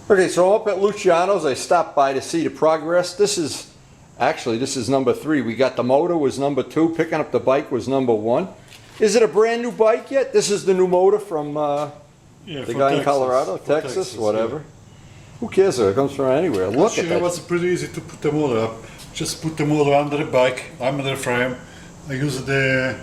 Okay, so up at Luciano's, I stopped by to see the progress. This is number 3. We got the motor was number 2. Picking up the bike was number 1. Is it a brand new bike yet? This is the new motor from the guy in Colorado, Texas, whatever. Yeah. Who cares? It comes from anywhere. Look at that. It was pretty easy to put the motor up. Just put the motor under the bike, under the frame. I use the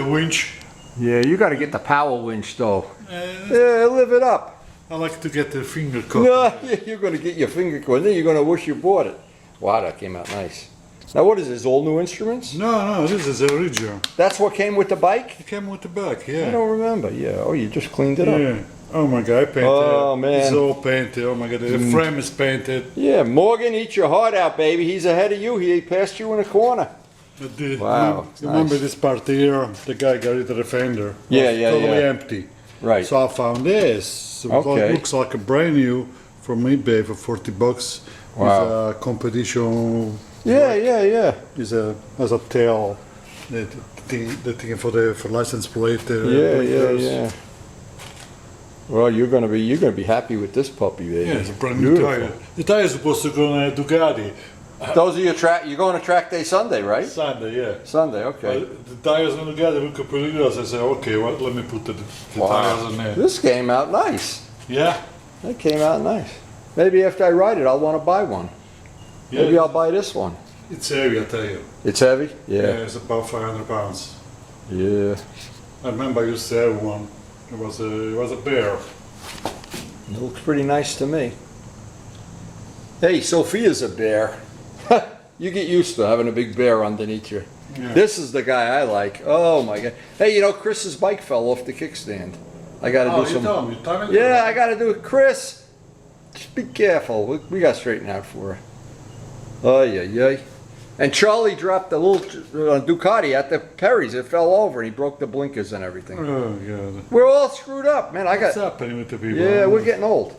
winch. Yeah, you got to get the power winch though. Yeah, live it up. I like to get the finger caught. No, you're going to get your finger caught, and then you're going to wish you bought it. Wow, that came out nice. Now what is this, all new instruments? No, this is original. That's what came with the bike? It came with the bike, yeah. I don't remember, yeah. Oh, you just cleaned it up. Yeah. Oh my God, I painted. Oh man. It's all painted, oh my God, the frame is painted. Yeah, Morgan, eat your heart out, baby. He's ahead of you, he passed you in a corner. Wow, remember this part here, the guy got rid of the fender. Yeah, totally empty. Right. So I found this. So it looks like a brand new from eBay for 40 bucks. Wow. It's a competition. Yeah. It's has a tail, the thing for license plate. Yeah. Well, you're gonna be happy with this puppy, baby. Yeah, it's a brand new tire. The tire is supposed to go on a Ducati. Those are your you're going to track day Sunday, right? Sunday, yeah. Sunday, okay. The tires on Ducati look pretty good. So I said, okay, well, let me put the tires on there. This came out nice. Yeah. That came out nice. Maybe after I ride it, I'll want to buy one. Yeah. Maybe I'll buy this one. It's heavy, I tell you. It's heavy? Yeah. Yeah, it's about 500 pounds. Yeah. I remember I used to have one. It was a bear. It looks pretty nice to me. Hey, Sophia's a bear. You get used to having a big bear underneath you. Yeah. This is the guy I like. Oh my God. Hey, you know, Chris's bike fell off the kickstand. I got to do some. Yeah, I got to do it. Chris, just be careful. We got to straighten out for her. Oh, yeah. And Charlie dropped the little Ducati at the Perry's. It fell over and he broke the blinkers and everything. Oh, God. We're all screwed up, man. What's happening with the people? Yeah, we're getting old.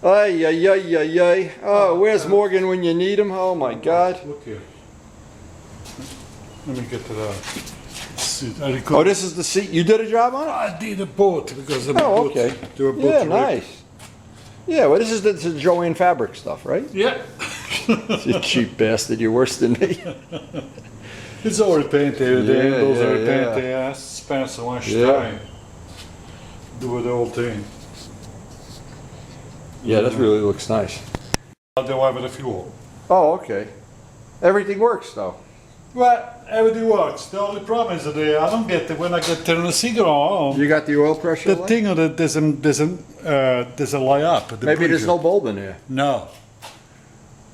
Ay. Oh, where's Morgan when you need him? Oh, my God. Look here. Let me get to that seat. Oh, this is the seat. You did a job on it? I did a boat because the boat. Okay. Yeah, nice. Yeah, well, this is the Joanne Fabric stuff, right? Yeah. You cheap bastard, you're worse than me. It's already painted, those are painted. I spent so much time doing the whole thing. Yeah, that really looks nice. The one with the fuel. Oh, okay. Everything works though. Well, everything works. The only problem is that I don't get it when I get turn the cigarette on. You got the oil pressure? The thing that doesn't light up. Maybe there's no bulb in there. No.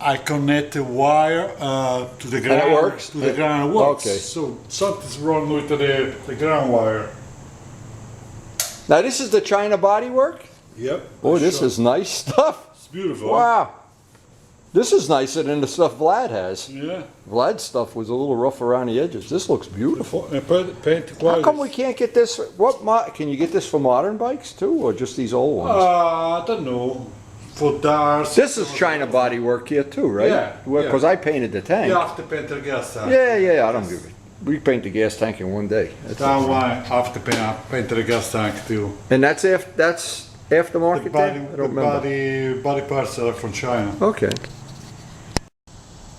I connect the wire to the ground. And it works? To the ground, it works. Okay. So something's wrong with the ground wire. Now this is the China Bodywork? Yep. Oh, this is nice stuff. It's beautiful. Wow. This is nicer than the stuff Vlad has. Yeah. Vlad's stuff was a little rough around the edges. This looks beautiful. How come we can't get this? Can you get this for modern bikes too, or just these old ones? I don't know. For Dars. This is China Bodywork here too, right? Yeah. Because I painted the tank. You have to paint the gas tank. Yeah. I don't give it. We paint the gas tank in one day. That's why I have to paint the gas tank too. And that's aftermarket. The body parts are from China. Okay.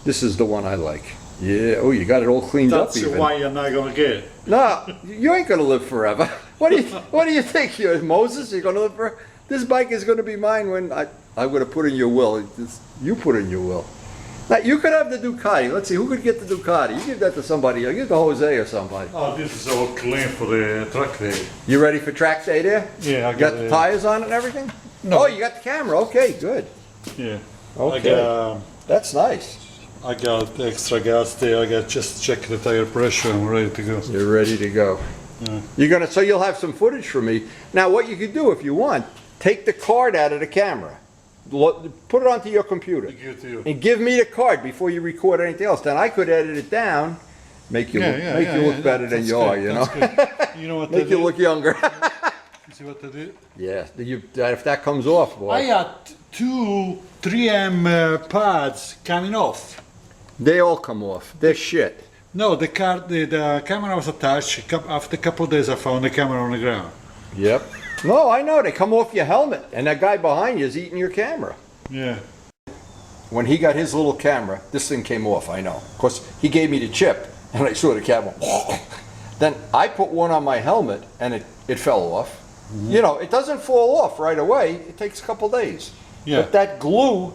This is the one I like. Yeah. Oh, you got it all cleaned up. That's why you're not gonna get it. No, you ain't gonna live forever. What do you think? You're Moses? You're gonna live forever? This bike is gonna be mine when I'm gonna put in your will. You put in your will. Now you could have the Ducati. Let's see who could get the Ducati. You give that to somebody. I'll give it to Jose or somebody. Oh, this is all clean for the track day. You ready for track day there? Yeah, I got the tires on it and everything. No. Oh, you got the camera. Okay, good. Yeah. Okay. That's nice. I got extra gas there. I got just check the tire pressure. I'm ready to go. You're ready to go. Yeah. So you'll have some footage for me. Now, what you could do if you want, take the card out of the camera, put it onto your computer, and give me the card before you record anything else. Then I could edit it down, make you look better than you are. You know. You know what? Make you look younger. You see what they did? Yeah. If that comes off, boy. I had 2 3M pads coming off. They all come off. They're shit. No, the camera was attached. After a couple of days, I found the camera on the ground. Yep. No, I know. They come off your helmet, and that guy behind you is eating your camera. Yeah. When he got his little camera, this thing came off, I know. Of course, he gave me the chip, and I saw the camera. Then I put one on my helmet, and it fell off. Mm-hmm. You know, it doesn't fall off right away. It takes a couple days. Yeah. But that glue,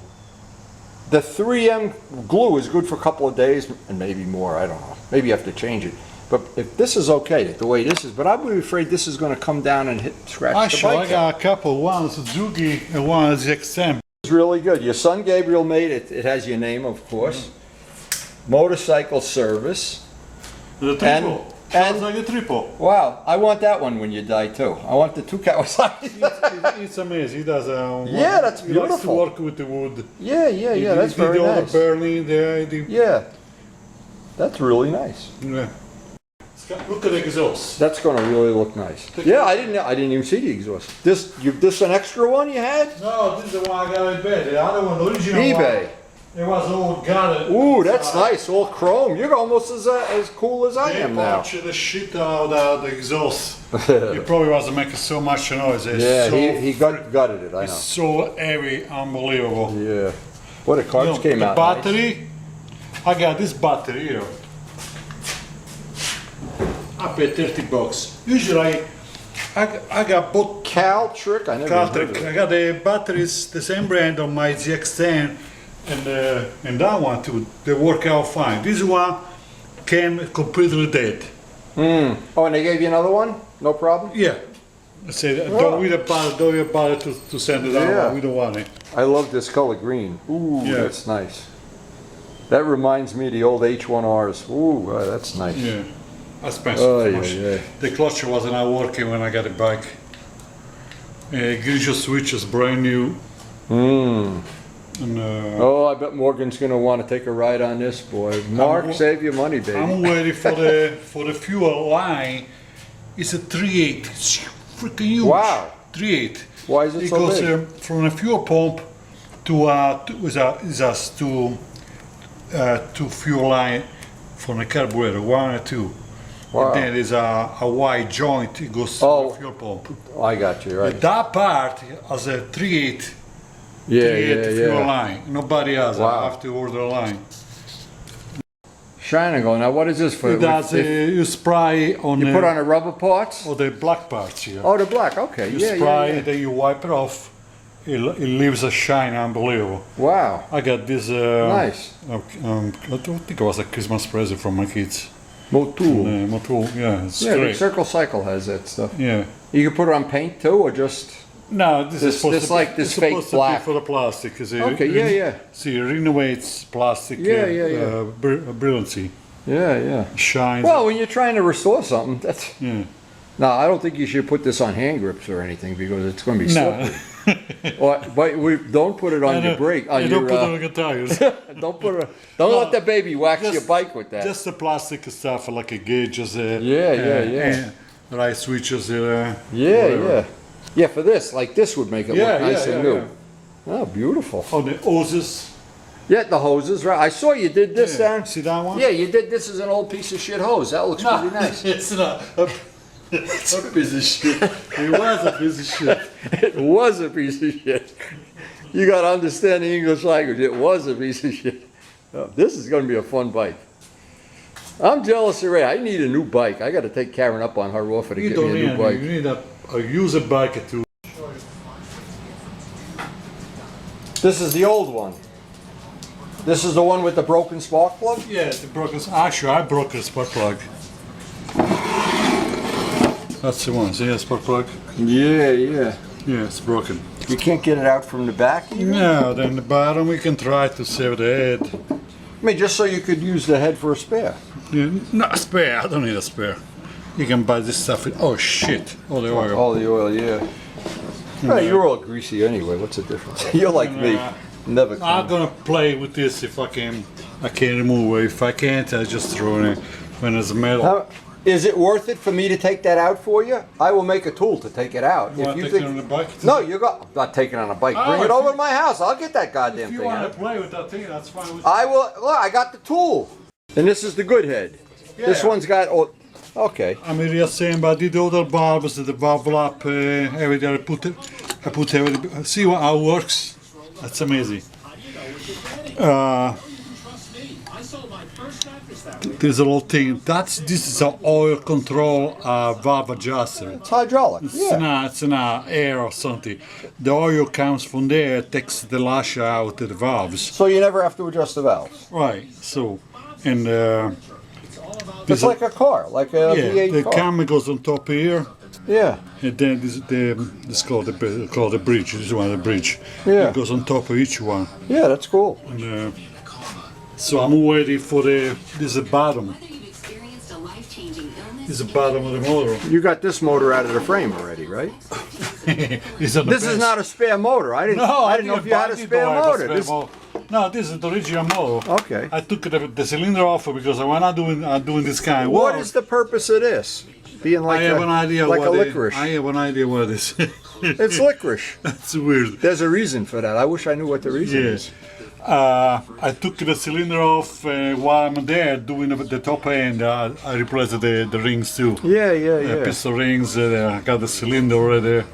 the 3M glue is good for a couple of days, and maybe more, I don't know. Maybe you have to change it. But if this is okay, the way this is, but I would be afraid this is going to come down and scratch the bike. I got a couple. One Suzuki and one Zx7. It's really good. Your son Gabriel made it. It has your name, of course. Motorcycle service. The triple. Sounds like a triple. Wow, I want that one when you die too. I want the 2 Kawasaki. It's amazing. He does. Yeah, that's beautiful. He likes to work with the wood. Yeah, that's very nice. All the Berlin there. Yeah, that's really nice. Yeah. Look at the exhaust. That's going to really look nice. Yeah, I didn't even see the exhaust. This an extra one you had? No, this is the one I got in bed. The other one, the original eBay. one, it was all gutted. Ooh, that's nice. All chrome. You're almost as cool as I am now. They the shit out of the exhaust. It probably wasn't making so much noise. Yeah, so he gutted it. I know. It's so heavy, unbelievable. Yeah. What the cards came out. The battery. Nice. I got this battery here. I paid $30. Usually, I got both Caltrick. I never heard of it. I got the batteries, the same brand on my ZX10 and that one too. They work out fine. This one came completely dead. Oh, and they gave you another one? No problem? Yeah. I said, don't worry about it to send it out. We don't want it. I love this color green. Ooh, yeah. That's nice. That reminds me of the old H1Rs. Ooh, that's nice. Yeah. I spent so much. Yeah. The clutch wasn't working when I got the bike. Grisha switch is brand new. And, oh, I bet Morgan's gonna want to take a ride on this, boy. Mark, save your money, baby. I'm waiting for the fuel line. It's a 3.8. It's freaking huge. Wow. 3.8. Why is it so big? It goes from a fuel pump to fuel line from the carburetor, 1 and 2. Wow. And then there's a wide joint. It goes to the fuel pump. I got you right. That part has a 3.8. Fuel line. Nobody has. I have to order a line. Shining. Now, what is this for? You spray on. You put on the rubber parts. Or the black parts here. Oh, the black. Okay. You spray, then you wipe it off. It leaves a shine, unbelievable. Wow. I got this. Nice. I think it was a Christmas present from my kids. MOTUL. MOTUL. Yeah. It's great. The Circle Cycle has that stuff. Yeah. You can put it on paint too, or just. No, this is supposed to like this fake black for the plastic. Okay, See, it renovates plastic. Brilliancy. Yeah. Shines. Well, when you're trying to restore something, that's. Yeah. No, I don't think you should put this on hand grips or anything because it's going to be slippery. But we don't put it on your brake. Don't put it on your tires. Don't let the baby wax your bike with that. Just the plastic stuff like a gauges. Right switches. Yeah, for this, like this would make it look nice and new. Oh, beautiful. Oh, the hoses. Yeah, the hoses, right. I saw you did this down. See that one? Yeah, you did this as an old piece of shit hose. That looks pretty nice. It's not. It's a piece of shit. It was a piece of shit. It was a piece of shit. You got to understand the English language. It was a piece of shit. Oh, this is going to be a fun bike. I'm jealous of Ray. I need a new bike. I got to take Karen up on her offer to get me a new bike. You need a user bike too. This is the old one. This is the one with the broken spark plug? Yeah, the broken. Actually, I broke the spark plug. That's the one. See that spark plug? Yeah. Yeah, it's broken. You can't get it out from the back even? No, then the bottom we can try to save the head. I mean, just so you could use the head for a spare. Yeah, not a spare. I don't need a spare. You can buy this stuff. Oh shit! All the oil. All the oil, yeah. Well, you're all greasy anyway. What's the difference? You're like me. Never. I'm gonna play with this if I can. I can remove it. If I can't, I just throw it in when it's metal. Is it worth it for me to take that out for you? I will make a tool to take it out. You want to take it on the bike? No, I'm not taking it on a bike. Bring it over to my house. I'll get that goddamn thing. If you want to play with that thing, that's fine. I will. Look, I got the tool. And this is the good head. Yeah. This one's got Okay. I'm reassemble. I did the other valves, the valve lap, everything. I put everything. See how it works? That's amazing. There's a little thing. This is an oil control valve adjuster. It's hydraulic. Yeah. It's not air or something. The oil comes from there, takes the lash out of the valves. So you never have to adjust the valves. Right. So, and It's like a car, like a V8 the car. camera goes on top here. Yeah. And then this called the bridge. This one, the bridge. Yeah. It goes on top of each one. Yeah, that's cool. And, so I'm waiting for this is the bottom. This is the bottom of the motor. You got this motor out of the frame already, right? This is not a spare motor. I didn't know if you had a spare motor. No, this is the original motor. Okay. I took the cylinder off because I'm not doing this kind of work. What is the purpose of this? Being like I have an idea like what a licorice. I have an idea what it is. It's licorice. That's weird. There's a reason for that. I wish I knew what the reason is. I took the cylinder off while I'm there doing the top end. I replaced the rings too. Yeah. Pistol rings. I got the cylinder already.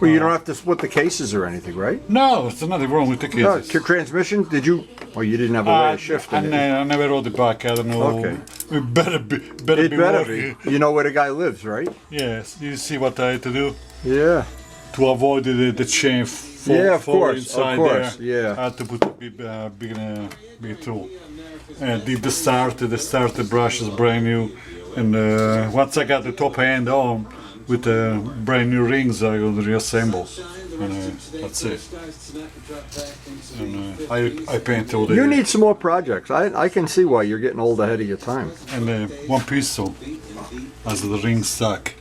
Well, you don't have to split the cases or anything, right? No, there's nothing wrong with the No, cases. your transmission, did you? Oh, you didn't have a way of shifting it. I never rode it back. I don't know. Okay. It better be It better working. be. You know where the guy lives, right? Yes. You see what I had to do Yeah. to avoid the chain Yeah, of fall course, inside of course, there. yeah. I had to put a big tool. And did the starter brush is brand new. And once I got the top end on with the brand new rings, I will reassemble. And that's it. And I paint all the. You need some more projects. I can see why you're getting old ahead of your time. And one pistol as the ring stuck.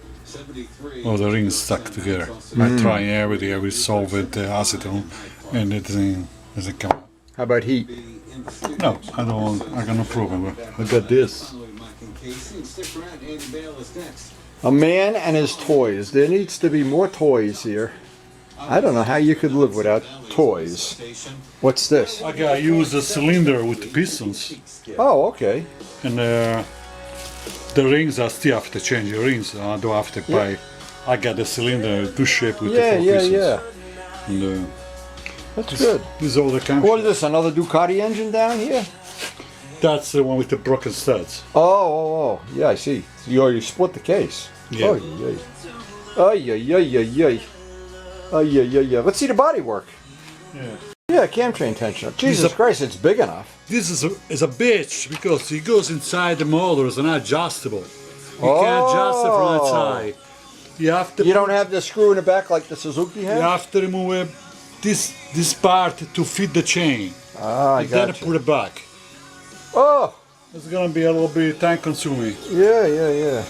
Oh, the rings stuck together. I try everything. I will solve it, acetone, and it doesn't come out. How about heat? No, I don't. I got no problem. I got this. A man and his toys. There needs to be more toys here. I don't know how you could live without toys. What's this? I gotta use a cylinder with the pistons, Oh, okay. and the rings I still have to change the rings. I don't have to buy. I got the cylinder to shape with the four pistons. Yeah. And, That's good. this is all the camera. What is this? Another Ducati engine down here? That's the one with the broken studs. Oh. Yeah, I see. You split the case. Yeah. Oh, yeah. Let's see the bodywork. Yeah. Yeah, cam chain tensioner. Jesus Christ, it's big enough. This is a bitch because it goes inside the motor. It's not adjustable. You can't adjust it from outside. You have to. You don't have the screw in the back like the Suzuki You has? have to remove this part to fit the chain. Ah, I Then got you. put it back. Oh, It's gonna be a little bit time consuming. yeah.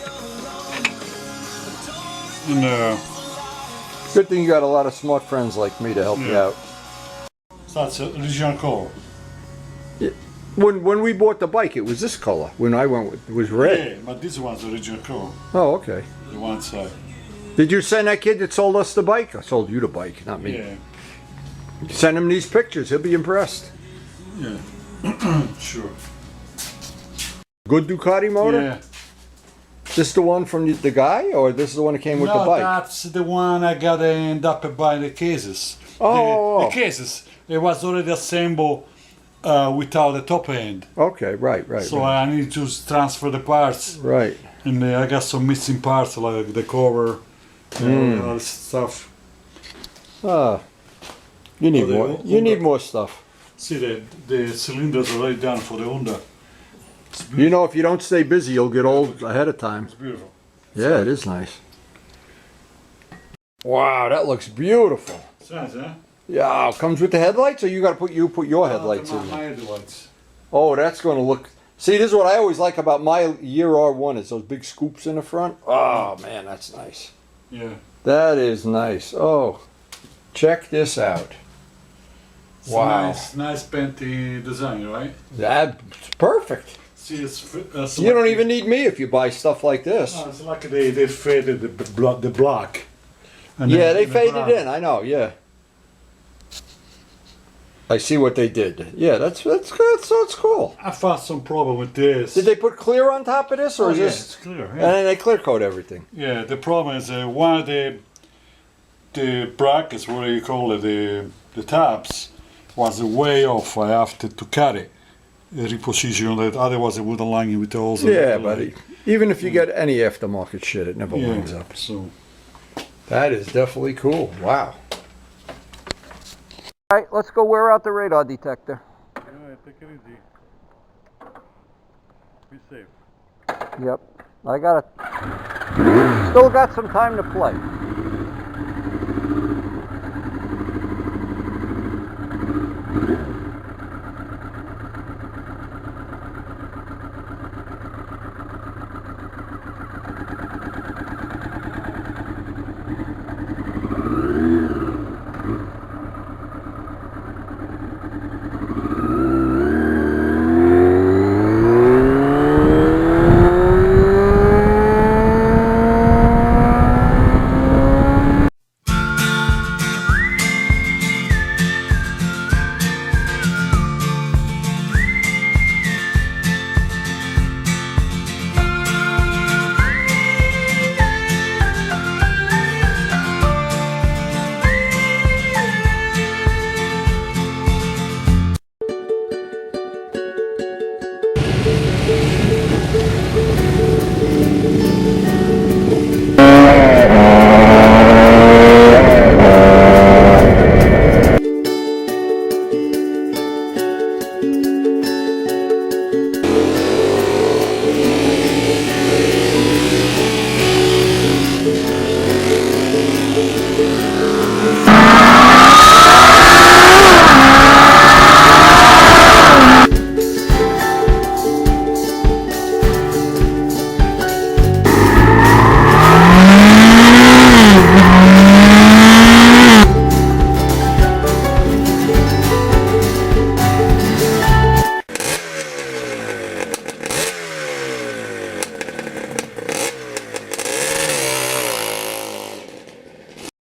And Good thing you got a lot of smart friends like me to help you Yeah. out. that's the original car. When we bought the bike, it was this color. When I went with, it was red. Yeah, but this one's the original car. Oh, okay. The one side. Did you send that kid that sold us the bike? I sold you the bike, not me. Yeah, Send him these pictures. He'll be impressed. yeah. Sure. Good Ducati motor? Yeah. This the one from the guy, or this is the one that came with the No, bike? that's the one I gotta end up buying the cases. Oh. The cases. It was already assembled without the top end. Okay, right. So I need to transfer the parts. Right. And I got some missing parts like the cover and all this stuff. You need Oh, the more. Honda. You need more stuff. See the cylinders are already done for the Honda. You know, if you don't stay busy, you'll get old ahead of time. It's beautiful. Yeah, it is nice. Wow, that looks beautiful. It's nice, huh? Yeah, it comes with the headlights, or you got to put your headlights my in? headlights. Oh, that's going to look. See, this is what I always like about my year R1 is those big scoops in the front. Oh man, that's nice. Yeah. That is nice. Oh, check this out. It's Wow. nice painty design, right? That's perfect. See, it's You don't even need me if you buy stuff like this. No, it's like they faded the black. And Yeah, then they the faded brown. in. I know. Yeah. I see what they did. Yeah, that's good. So it's cool. I found some problem with this. Did they put clear on top of this, or is yeah, this? it's clear. And Yeah. then they clear coat everything. Yeah, the problem is one of the brackets, what do you call it, the tabs, was way off. I have to cut it, reposition it. Otherwise, it wouldn't line with the holes. Yeah, buddy. Even if you get any aftermarket shit, it never lines up. So That is definitely cool. Wow. All right, let's go wear out the radar detector. take it easy. Be safe. Yep. I got still got some time to play.